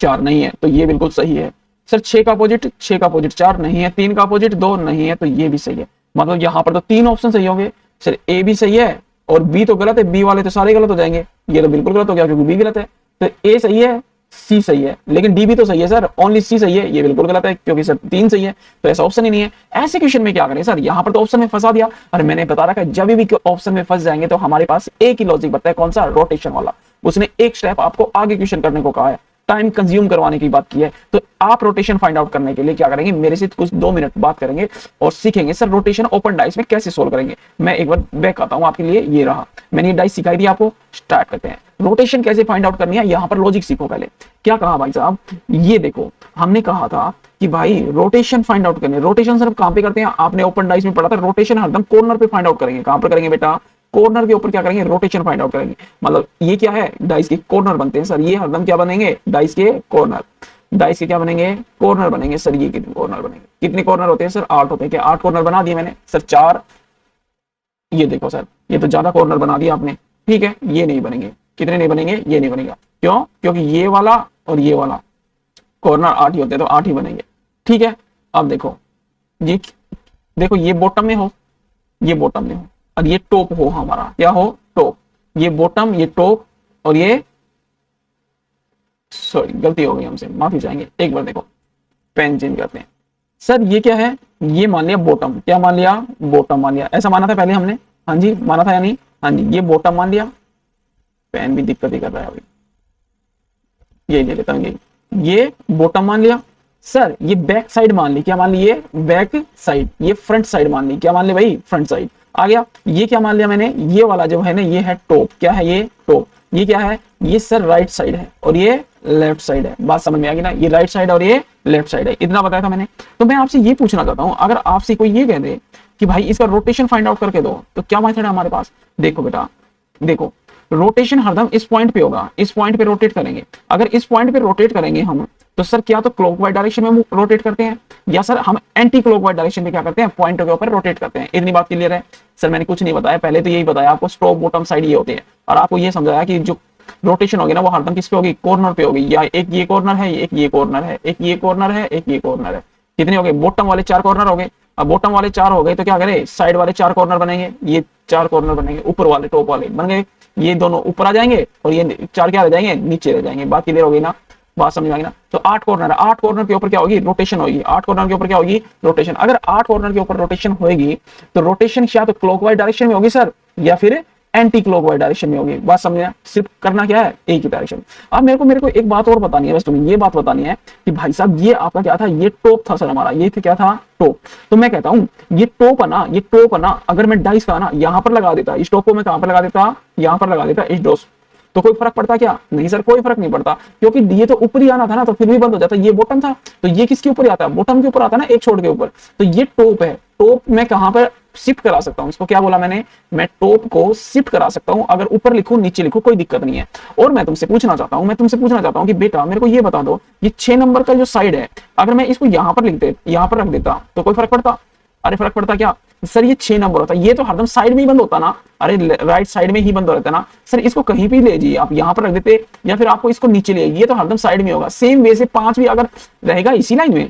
4 नहीं है, तो ये बिल्कुल सही है। सर 6 का अपोजिट 6 का अपोजिट 4 नहीं है, 3 का अपोजिट 2 नहीं है, तो ये भी सही है। मतलब यहाँ पर तो 3 ऑप्शन सही होंगे। सर ए भी सही है और बी तो गलत है, बी वाले तो सारे गलत हो जाएंगे, ये तो बिल्कुल गलत हो गया क्योंकि बी गलत है। तो ए सही है, सी सही है, लेकिन डी भी तो सही है सर, ओनली सी सही है, ये बिल्कुल गलत है क्योंकि सर 3 सही है, तो ऐसा ऑप्शन ही नहीं है। ऐसे क्वेश्चन में क्या करें सर, यहाँ पर तो ऑप्शन में फंसा दिया। और मैंने बता रखा है जब भी ऑप्शन में फंस जाएंगे तो हमारे पास एक ही लॉजिक बता है, कौन सा, रोटेशन वाला। उसने एक स्टेप आपको आगे क्वेश्चन करने को कहा है, टाइम कंज्यूम करवाने की बात की है। तो आप रोटेशन फाइंड आउट करने के लिए क्या करेंगे, मेरे से कुछ 2 मिनट बात करेंगे और सीखेंगे सर रोटेशन ओपन डाइस में कैसे सोल्व करेंगे। मैं एक बार बैक आता हूं आपके लिए, ये रहा, मैंने ये डाइस सिखाई थी आपको। स्टार्ट करते हैं, रोटेशन कैसे फाइंड आउट करनी है, यहां पर लॉजिक सीखो। पहले क्या कहा भाई साहब, ये देखो हमने कहा था कि भाई रोटेशन फाइंड आउट करनी है। रोटेशन सिर्फ कहां पे करते हैं, आपने ओपन डाइस में पढ़ा था, रोटेशन हरदम कॉर्नर पे फाइंड आउट करेंगे। कहां पर करेंगे बेटा, कॉर्नर के ऊपर क्या करेंगे, रोटेशन फाइंड आउट करेंगे। मतलब ये क्या है, डाइस के कॉर्नर बनते हैं सर, ये हरदम क्या बनेंगे, डाइस के कॉर्नर। डाइस के क्या बनेंगे, कॉर्नर बनेंगे सर। ये कितने कॉर्नर बनेंगे, कितने कॉर्नर होते हैं सर, 8 होते हैं। क्या 8 कॉर्नर बना दिए मैंने सर, 4। ये देखो सर, ये तो ज्यादा कॉर्नर बना दिया आपने, ठीक है। ये नहीं बनेंगे, कितने नहीं बनेंगे, ये नहीं बनेगा। क्यों, क्योंकि ये वाला और ये वाला कॉर्नर 8 ही होते हैं, तो 8 ही बनेंगे, ठीक है। अब देखो ये, देखो ये बॉटम में हो, ये बॉटम में हो, और ये टॉप हो, हमारा क्या हो, टॉप। ये बॉटम, ये टॉप, और ये, सॉरी गलती हो गई हमसे, माफी चाहेंगे। एक बार देखो, पेन चेंज करते हैं सर। ये क्या है, ये मान लिया बॉटम, क्या मान लिया, बॉटम मान लिया। ऐसा माना था पहले हमने, हाँ जी माना था या नहीं, हाँ जी। ये बॉटम मान लिया, पेन भी दिक्कत ही कर रहा है अभी, ये ले लेता हूँ। ये बॉटम मान लिया सर। ये बैक साइड मान ली, क्या मान ली, ये बैक साइड। ये फ्रंट साइड मान ली, क्या मान ली भाई, फ्रंट साइड आ गया। ये क्या मान लिया मैंने, ये वाला जो है ना, ये है टॉप। क्या है ये, टॉप। ये क्या है, ये सर राइट साइड है और ये लेफ्ट साइड है। बात समझ में आ गई ना, ये राइट साइड और ये लेफ्ट साइड है, इतना बताया था मैंने। तो मैं आपसे ये पूछना चाहता हूं, अगर आपसे कोई ये कह दे कि भाई इसका रोटेशन फाइंड आउट करके दो, तो क्या मेथड है हमारे पास। देखो बेटा, देखो रोटेशन हरदम इस पॉइंट पे होगा, इस पॉइंट पे रोटेट करेंगे। अगर इस पॉइंट पे रोटेट करेंगे हम, तो सर क्या तो क्लॉकवाइज डायरेक्शन में रोटेट करते हैं, या सर हम एंटी क्लॉकवाइज डायरेक्शन में क्या करते हैं, पॉइंट के ऊपर रोटेट करते हैं। इतनी बात क्लियर है सर, मैंने कुछ नहीं बताया, पहले तो यही बताया आपको, स्ट्रोक बॉटम साइड ये होते हैं, और आपको ये समझाया कि जो रोटेशन होगी ना वो हरदम किस पे होगी, कॉर्नर पे होगी। या एक ये कॉर्नर है, एक ये कॉर्नर है, एक ये कॉर्नर है, एक ये कॉर्नर है। कितने हो गए, बॉटम वाले 4 कॉर्नर हो गए। अब बॉटम वाले 4 हो गए तो क्या करें, साइड वाले 4 कॉर्नर बनेंगे। ये 4 कॉर्नर बनेंगे, ऊपर वाले टॉप वाले बन गए, ये दोनों ऊपर आ जाएंगे और ये 4 क्या रह जाएंगे, नीचे रह जाएंगे। बात क्लियर हो गई ना, बात समझ में आ गई ना। तो 8 कॉर्नर है, 8 कॉर्नर के ऊपर क्या होगी, रोटेशन होगी। 8 कॉर्नर के ऊपर क्या होगी, रोटेशन। अगर 8 कॉर्नर के ऊपर रोटेशन होगी तो रोटेशन या तो क्लॉकवाइज डायरेक्शन में होगी सर, या फिर एंटी क्लॉकवाइज डायरेक्शन में होगी। बात समझना, सिर्फ करना क्या है, एक ही डायरेक्शन। अब मेरे को एक बात और बतानी है, बस तुम्हें ये बात बतानी है कि भाई साहब ये आपका क्या था, ये टॉप था सर हमारा, ये क्या था, टॉप। तो मैं कहता हूं ये टॉप है ना, ये टॉप है ना, अगर मैं डाइस का ना यहां पर लगा देता, इस टॉप को मैं कहां पर लगा देता, यहां पर लगा देता, इस डोस, तो कोई फर्क पड़ता क्या, नहीं सर कोई फर्क नहीं पड़ता, क्योंकि ये तो ऊपर ही आना था ना, तो फिर भी बंद हो जाता। ये बॉटम था तो ये किसके ऊपर आता है, बॉटम के ऊपर आता है ना, एक छोड़ के ऊपर। तो ये टॉप है, टॉप मैं कहां पर शिफ्ट करा सकता हूं, इसको क्या बोला मैंने, मैं टॉप को शिफ्ट करा सकता हूं। अगर ऊपर लिखूं नीचे लिखूं कोई दिक्कत नहीं है। और मैं तुमसे पूछना चाहता हूं कि बेटा मेरे को ये बता दो, ये 6 नंबर का जो साइड है, अगर मैं इसको यहां पर यहां पर रख देता तो कोई फर्क पड़ता, अरे फर्क पड़ता क्या सर, ये 6 नंबर होता, ये तो हरदम साइड में ही बंद होता ना, अरे राइट साइड में ही बंद रहता ना सर। इसको कहीं भी ले जाइए आप, यहां पर रख देते या फिर आपको इसको नीचे ले, ये तो हरदम साइड में होगा। सेम वे से 5 भी अगर रहेगा इसी लाइन में,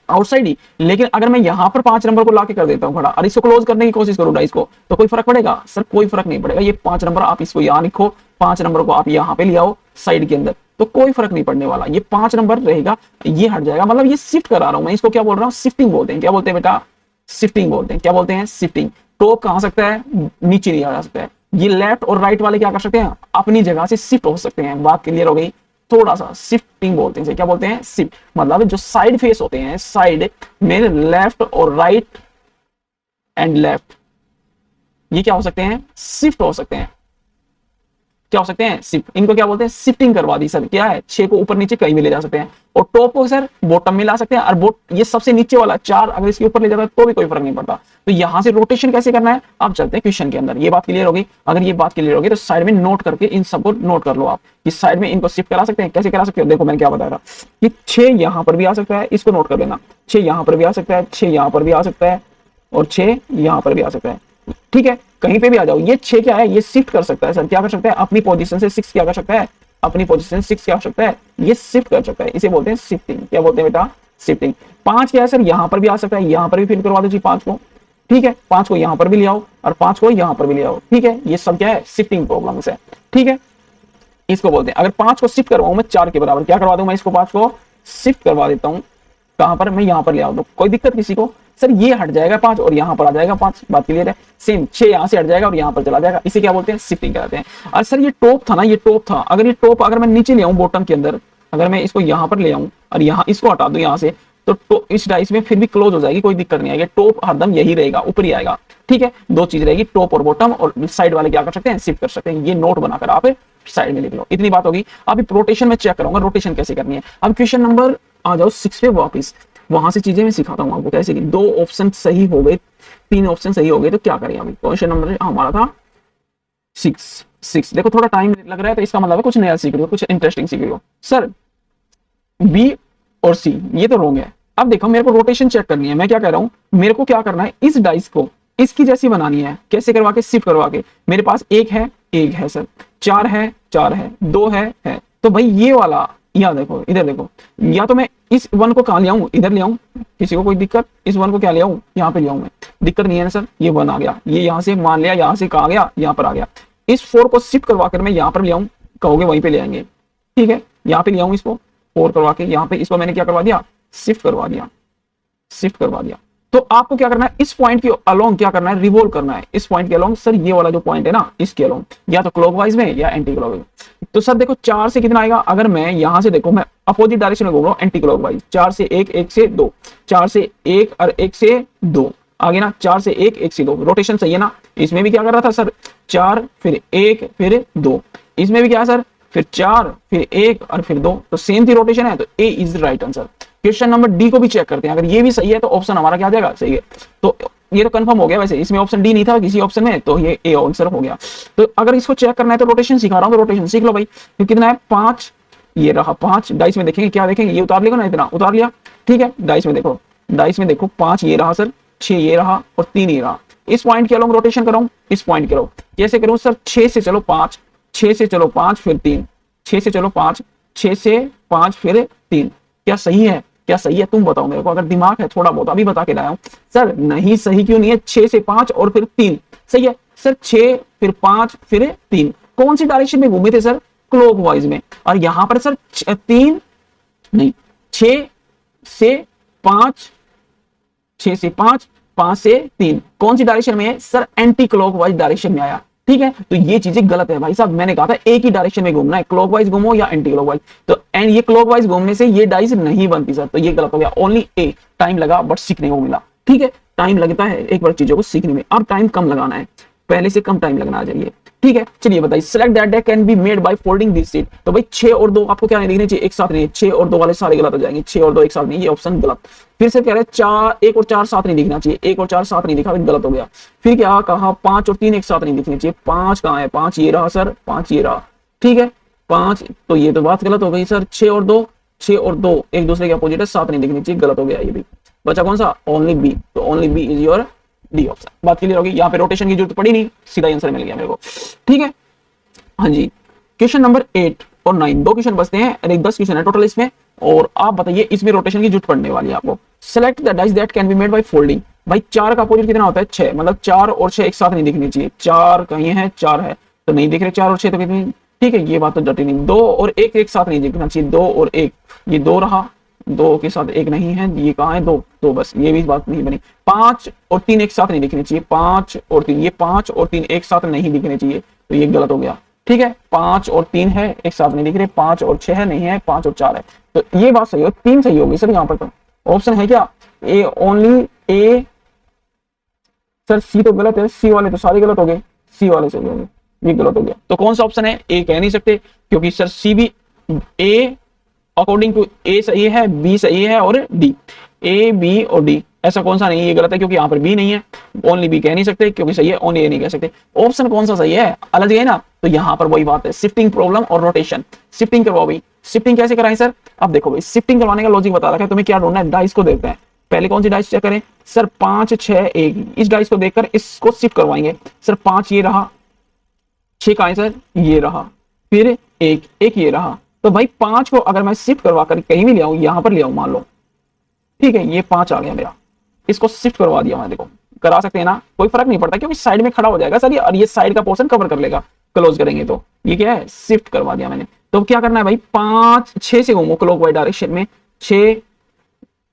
आउटसाइड ही, लेकिन अगर मैं यहां पर 5 नंबर को लाके कर देता हूं खड़ा और इसको क्लोज करने की कोशिश करूं डाइस को, तो कोई फर्क पड़ेगा सर, कोई फर्क नहीं पड़ेगा। ये 5 नंबर आप इसको यहां लिखो, 5 नंबर को आप यहां पे ले आओ साइड के अंदर, तो कोई फर्क नहीं पड़ने वाला। ये 5 नंबर रहेगा, ये हट जाएगा, मतलब ये शिफ्ट करा रहा हूं मैं, इसको क्या बोल रहा हूं, शिफ्टिंग बोलते हैं। क्या बोलते हैं बेटा, शिफ्टिंग बोलते हैं। क्या बोलते हैं, शिफ्टिंग। टॉप कहां सकता है, नीचे नहीं आ सकता है। ये लेफ्ट और राइट वाले क्या कर सकते हैं, अपनी जगह से शिफ्ट हो सकते हैं। बात क्लियर हो गई, थोड़ा सा शिफ्टिंग बोलते हैं। क्या बोलते हैं, शिफ्ट। मतलब जो साइड फेस होते हैं, साइड में लेफ्ट और राइट एंड लेफ्ट, ये क्या हो सकते हैं, शिफ्ट हो सकते हैं। क्या हो सकते हैं, शिफ्ट। इनको क्या बोलते हैं, शिफ्टिंग करवा दी सर। क्या है, 6 को ऊपर नीचे कहीं भी ले जा सकते हैं, और टॉप को सर बॉटम में ला सकते हैं, और ये सबसे नीचे वाला 4 अगर इसके ऊपर ले जाता है तो भी कोई फर्क नहीं पड़ता। तो यहां से रोटेशन कैसे करना है, आप चलते हैं क्वेश्चन के अंदर। ये बात क्लियर होगी, अगर ये बात क्लियर होगी तो साइड में नोट करके इन सबको नोट कर लो आप, इस साइड में इनको शिफ्ट करा सकते हैं। कैसे करा सकते हो, देखो मैंने क्या बताया था, ये 6 यहां पर भी आ सकता है, इसको नोट कर लेना। 6 यहां पर भी आ सकता है, 6 यहां पर भी आ सकता है, और 6 यहां पर भी आ सकता है। ठीक है, कहीं पे भी आ जाओ। ये 6 क्या है, ये शिफ्ट कर सकता है सर। क्या कर सकता है, अपनी पोजीशन से 6 क्या कर सकता है, अपनी पोजीशन से 6 क्या कर सकता है, ये शिफ्ट कर सकता है। इसे बोलते हैं शिफ्टिंग। क्या बोलते हैं बेटा, शिफ्टिंग। 5 क्या है सर, यहाँ पर भी आ सकता है, यहाँ पर भी फिल करवा दो जी 5 को, ठीक है, 5 को यहाँ पर भी ले आओ और 5 को यहाँ पर भी ले आओ, ठीक है, ये सब क्या है, शिफ्टिंग प्रॉब्लम्स है, ठीक है, इसको बोलते हैं। अगर 5 को शिफ्ट करवाऊं मैं 4 के बराबर, क्या करवा दूं मैं इसको, 5 को शिफ्ट करवा देता हूं, कहां पर, मैं यहां पर ले आऊं, तो कोई दिक्कत किसी को, सर ये हट जाएगा 5 और यहां पर आ जाएगा 5, बात क्लियर है। सेम 6 यहां से हट जाएगा और यहां पर चला जाएगा, इसे क्या बोलते हैं, शिफ्टिंग कहते हैं। और सर ये टॉप था ना, ये टॉप था, अगर ये टॉप अगर मैं नीचे ले आऊं बॉटम के अंदर, अगर मैं इसको यहां पर ले आऊं और यहां इसको हटा दूं यहां से, तो इस डाइस में फिर भी क्लोज हो जाएगी, कोई दिक्कत नहीं आएगी, टॉप हरदम यही रहेगा, ऊपर ही आएगा, ठीक है, दो चीज रहेगी, टॉप और बॉटम, और साइड वाले क्या कर सकते हैं, शिफ्ट कर सकते हैं। ये नोट बनाकर आप साइड में लिख लो, इतनी बात होगी। अभी रोटेशन में चेक करूंगा रोटेशन कैसे करनी है। अब क्वेश्चन नंबर आ जाओ 6 पे वापस, वहां से चीजें मैं सिखाता हूं आपको कैसे। 2 ऑप्शन सही हो गए, 3 ऑप्शन सही हो गए, तो क्या करें। अभी क्वेश्चन नंबर हमारा था 6। देखो थोड़ा टाइम लग रहा है, तो इसका मतलब है कुछ नया सीख रहे हो, कुछ इंटरेस्टिंग सीख रहे हो। सर बी और सी ये तो रॉन्ग है। अब देखो मेरे को रोटेशन चेक करनी है, मैं क्या कह रहा हूं, मेरे को क्या करना है, इस डाइस को इसकी जैसी बनानी है, कैसे करवा के, शिफ्ट करवा के। मेरे पास 1 है सर, 4 है 2 है, तो भाई ये वाला, या देखो इधर देखो, या तो मैं इस 1 को कहां ले आऊं, इधर ले आऊं, किसी को कोई दिक्कत, इस 1 को क्या ले आऊं, यहाँ पे ले आऊं मैं, दिक्कत नहीं है ना सर। ये 1 आ गया, ये यहाँ से मान लिया, यहाँ से कहा गया, यहाँ पर आ गया। इस 4 को शिफ्ट करवा कर मैं यहाँ पर ले आऊं, कहोगे वहीं पे ले आएंगे, ठीक है, यहाँ पे ले आऊं इसको 4 करवा के, यहाँ पे इसको मैंने क्या करवा दिया, शिफ्ट करवा दिया। तो आपको क्या करना है, इस पॉइंट के अलोंग क्या करना है, रिवॉल्व करना है इस पॉइंट के अलोंग। सर ये वाला जो पॉइंट है ना, इसके अलोंग, या तो क्लॉकवाइज में या एंटी क्लॉकवाइज। तो सर देखो 4 से कितना आएगा, अगर मैं यहां से देखो, मैं अपोजिट डायरेक्शन में घूम रहा हूं, एंटी क्लॉकवाइज, 4 से 1, 1 से 2, 4 से 1 और 1 से 2 आगे ना, 4 से 1, 1 से 2, रोटेशन सही है ना। इसमें भी क्या कर रहा था सर, 4 फिर 1 फिर 2, इसमें भी क्या सर, फिर 4 फिर 1 और फिर 2, तो सेम थी रोटेशन है, तो A is the right answer. Question number D को भी चेक करते हैं, अगर ये भी सही है तो ऑप्शन हमारा क्या आ जाएगा, सही है। तो ये तो कंफर्म हो गया, वैसे इसमें ऑप्शन डी नहीं था किसी ऑप्शन में, तो ये ए आंसर हो गया। तो अगर इसको चेक करना है तो रोटेशन सिखा रहा हूं, तो रोटेशन सीख लो भाई। तो कितना है, 5, ये रहा 5, डाइस में देखेंगे क्या देखेंगे, ये उतार लेगा ना, इतना उतार लिया, ठीक है, डाइस में देखो 5 ये रहा सर, 6 ये रहा और 3 ये रहा। इस पॉइंट के अलोंग रोटेशन कराऊं, इस पॉइंट के अलोंग कैसे करूं सर, 6 से चलो 5, 6 से चलो 5 फिर 3, 6 से चलो 5, 6 से 5 फिर 3, क्या सही है, क्या सही है, तुम बताओ मेरे को, अगर दिमाग है थोड़ा बहुत, अभी बता के लाया हूं। सर नहीं सही क्यों नहीं है, 6 से 5 और फिर 3 सही है सर, 6 फिर 5 फिर 3, कौन सी डायरेक्शन में घूमे थे सर, क्लॉकवाइज में। और यहां पर सर 3 नहीं, 6 से 5, 6 से 5, 5 से 3 कौन सी डायरेक्शन में है सर, एंटी क्लॉकवाइज डायरेक्शन में आया, ठीक है। तो ये चीजें गलत है भाई साहब, मैंने कहा था एक ही डायरेक्शन में घूमना है, क्लॉकवाइज घूमो या एंटी क्लॉकवाइज, तो एंड ये क्लॉकवाइज घूमने से ये डाइस नहीं बनती सर, तो ये गलत हो गया। ओनली ए, टाइम लगा बट सीखने को मिला, ठीक है, टाइम लगता है एक बार चीजों को सीखने में, अब टाइम कम लगाना है, पहले से कम टाइम लगना चाहिए, ठीक है। चलिए बताइए, select that deck can be made by folding this seat. तो भाई 6 और 2 आपको क्या नहीं दिखने चाहिए, एक साथ नहीं, 6 और 2 वाले सारे गलत हो जाएंगे, 6 और 2 एक साथ नहीं, ये ऑप्शन गलत। फिर से कह रहे हैं 1 और 4 साथ नहीं दिखना चाहिए, 1 और 4 साथ नहीं दिखा, गलत हो गया। फिर क्या कहा, 5 और 3 एक साथ नहीं दिखने चाहिए, 5 कहां है, 5 ये रहा सर, 5 ये रहा, ठीक है, 5, तो ये तो बात गलत हो गई सर। 6 और 2 एक दूसरे के अपोजिट है, साथ नहीं दिखनी चाहिए, गलत हो गया ये भी। बचा कौन सा, ओनली बी, तो only B is your D option. बात क्लियर होगी, यहाँ पे रोटेशन की जरूरत पड़ी नहीं, सीधा आंसर मिल गया मेरे को, ठीक है। हाँ जी, क्वेश्चन नंबर 8 और 9 2 क्वेश्चन बचते हैं, और एक 10 क्वेश्चन है टोटल इसमें, और आप बताइए इसमें रोटेशन की जरूरत पड़ने वाली है आपको। Select the dice that can be made by folding. भाई 4 का अपोजिट कितना होता है, 6, मतलब 4 और 6 एक साथ नहीं दिखनी चाहिए, 4 कहीं है, 4 है तो नहीं दिख रहे, 4 और 6 तो कितनी, ठीक है, ये बात तो जटिल नहीं। 2 और 1 एक साथ नहीं दिखना चाहिए, 2 और 1, ये 2 रहा, 2 के साथ 1 नहीं है, ये कहाँ है, 2, बस ये भी बात नहीं बनी। 5 और 3 एक साथ नहीं दिखने चाहिए, 5 और 3, ये 5 और 3 एक साथ नहीं दिखने चाहिए, तो ये गलत हो गया, ठीक है। 5 और 3 है एक साथ नहीं दिख रहे, 5 और 6 है नहीं है, 5 और 4 है, तो ये बात सही हो, 3 सही होगी सर। यहाँ पर तो ऑप्शन है क्या, ए, ओनली ए। सर सी तो गलत है, सी वाले तो सारे गलत हो गए, सी वाले सही हो गए, ये गलत हो गया। तो कौन सा ऑप्शन है, ए कह नहीं सकते, क्योंकि सर सी भी, ए अकॉर्डिंग टू ए सही है, बी सही है और डी, ए बी और डी, ऐसा कौन सा नहीं, ये गलत है क्योंकि यहाँ पर बी नहीं है, ओनली बी कह नहीं सकते क्योंकि सही है, ओनली ए नहीं कह सकते। ऑप्शन कौन सा सही है, अलग है ना, तो यहाँ पर वही बात है, शिफ्टिंग प्रॉब्लम और रोटेशन। शिफ्टिंग करवाओ भाई, शिफ्टिंग कैसे कराएं सर, अब देखो भाई शिफ्टिंग करवाने का लॉजिक बता रखा है, तुम्हें क्या ढूंढना है, डाइस को देखते हैं, पहले कौन सी डाइस चेक करें सर, 5 6 1, इस डाइस को देखकर इसको शिफ्ट करवाएंगे सर। 5 ये रहा, 6 का है सर, ये रहा, फिर 1 ये रहा, तो भाई 5 को अगर मैं शिफ्ट करवा कर कहीं भी ले आऊं, यहां पर ले आऊं, मान लो ठीक है, ये 5 आ गया मेरा, इसको शिफ्ट करवा दिया मैंने, देखो करा सकते हैं ना, कोई फर्क नहीं पड़ता क्योंकि साइड में खड़ा हो जाएगा सर ये, और ये साइड का पोर्शन कवर कर लेगा क्लोज करेंगे तो। ये क्या है, शिफ्ट करवा दिया मैंने। तो क्या करना है भाई, 5 6 से घूमो क्लॉकवाइज डायरेक्शन में, 6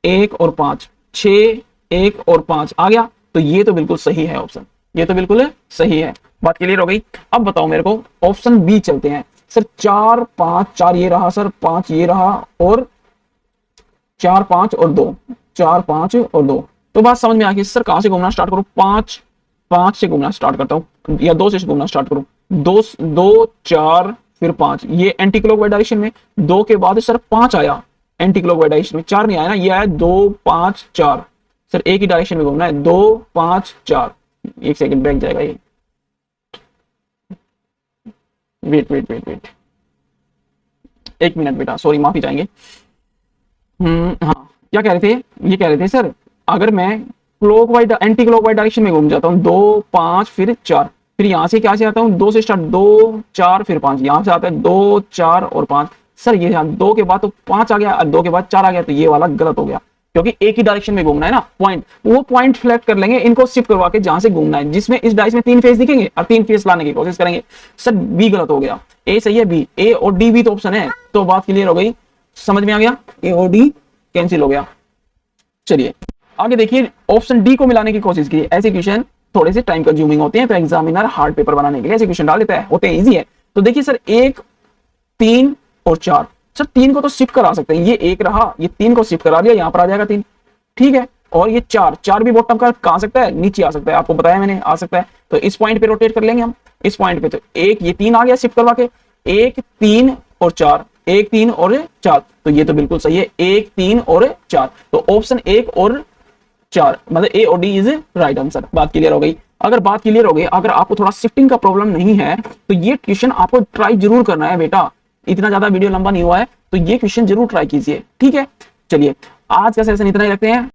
1 और 5, 6 1 और 5 आ गया। तो ये तो बिल्कुल सही है ऑप्शन, ये तो बिल्कुल सही है। बात क्लियर हो गई। अब बताओ मेरे को ऑप्शन बी चलते हैं सर। 4 5 4 ये रहा सर, 5 ये रहा, और 4 5 और 2, 4 5 और 2। तो बात समझ में आ गई सर, कहां से घूमना स्टार्ट करूं, 5 5 से घूमना स्टार्ट करता हूं या 2 से घूमना स्टार्ट करूं, 2 2 4 फिर 5, ये एंटी क्लॉकवाइज डायरेक्शन में। 2 के बाद सर 5 आया एंटी क्लॉकवाइज डायरेक्शन में, 4 नहीं आया ना, ये आया 2 5 4 सर, एक ही डायरेक्शन में घूमना है, 2 5 4। एक सेकंड बैक जाएगा ये, वेट वेट वेट वेट, एक मिनट बेटा, सॉरी माफी चाहेंगे। हाँ, क्या कह रहे थे, ये कह रहे थे सर अगर मैं क्लॉकवाइज एंटी क्लॉकवाइज डायरेक्शन में घूम जाता हूँ, 2 5 फिर 4, फिर यहाँ से क्या से आता हूँ, 2 से स्टार्ट, 2 4 फिर 5, यहाँ से आता है 2 4 और 5 सर, ये 2 के बाद तो 5 आ गया और 2 के बाद 4 आ गया, तो ये वाला गलत हो गया क्योंकि एक ही डायरेक्शन में घूमना है ना पॉइंट, वो पॉइंट सिलेक्ट कर लेंगे, इनको शिफ्ट करवा के जहां से घूमना है, जिसमें इस डाइस में 3 फेस दिखेंगे और 3 फेस लाने की कोशिश करेंगे। सर बी गलत हो गया, ए सही है, बी, ए और डी भी तो ऑप्शन है। तो बात क्लियर हो गई, समझ में आ गया, ए और डी कैंसिल हो गया। चलिए आगे देखिए, ऑप्शन डी को मिलाने की कोशिश कीजिए। ऐसे क्वेश्चन थोड़े से टाइम कंज्यूमिंग होते हैं, तो एग्जामिनर हार्ड पेपर बनाने के लिए ऐसे क्वेश्चन डाल देता है, होते हैं इजी है। तो देखिए सर 1 3 और 4, सर 3 को तो शिफ्ट करा सकते हैं, ये 1 रहा, ये 3 को शिफ्ट करा दिया, यहाँ पर आ जाएगा 3, ठीक है। और ये 4 भी बॉटम का कहां सकता है, नीचे आ सकता है, आपको बताया मैंने आ सकता है। तो इस पॉइंट पे रोटेट कर लेंगे हम, इस पॉइंट पे, तो एक ये 3 आ गया शिफ्ट करवा के, 1 3 और 4, 1 3 और 4, तो ये तो बिल्कुल सही है, 1 3 और 4। तो ऑप्शन 1 और 4 मतलब ए और डी इज राइट आंसर। बात क्लियर हो गई। अगर बात क्लियर हो गई, अगर आपको थोड़ा शिफ्टिंग का प्रॉब्लम नहीं है तो ये क्वेश्चन आपको ट्राई जरूर करना है बेटा, इतना ज्यादा वीडियो लंबा नहीं हुआ है, तो ये क्वेश्चन जरूर ट्राई कीजिए, ठीक है। चलिए आज का सेशन इतना ही रखते हैं।